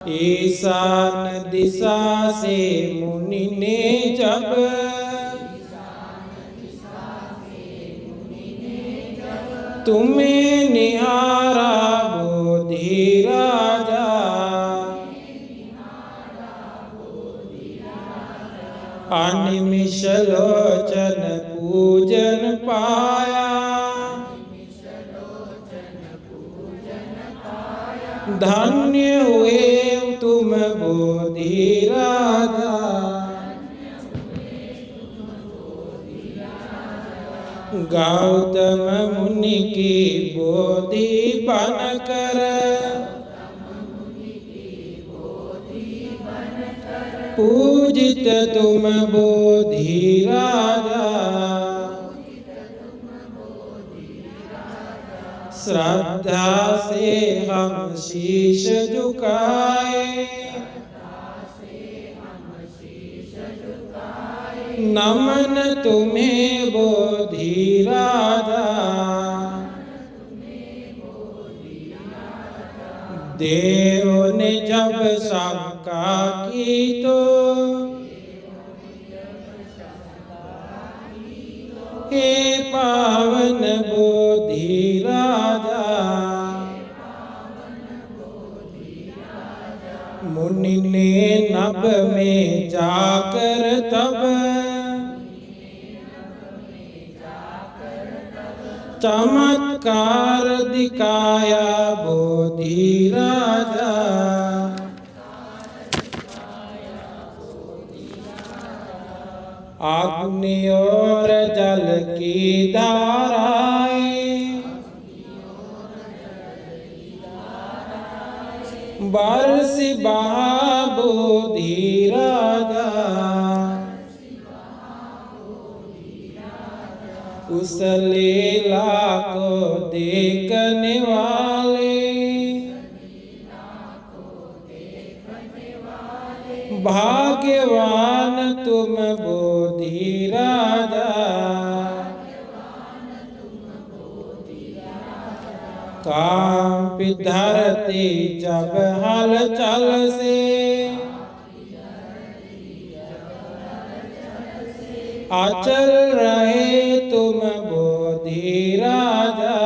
ईशान दिशा से मुनि ने जब तुम्हें निहारा बोधि राजा, अनिमिष लोचन पूजन पाया, धन्य हुए तुम बोधि राजा। गौतम मुनि की बोधि बनकर पूजित तुम बोधि राजा, श्रद्धा से हम शीश झुकाए, नमन तुम्हें बोधि राजा। देव ने जब शंका की तो हे पावन बोधि राजा, मुनि ने नभ में जाकर तब चमत्कार दिखाया बोधि राजा। अग्नि और जल की धाराएं बरसी बहा बोधि राजा, उस लीला को देखने वाले भाग्यवान तुम बोधि राजा। कांपी धरती जब हलचल से, अचल रहे तुम बोधि राजा।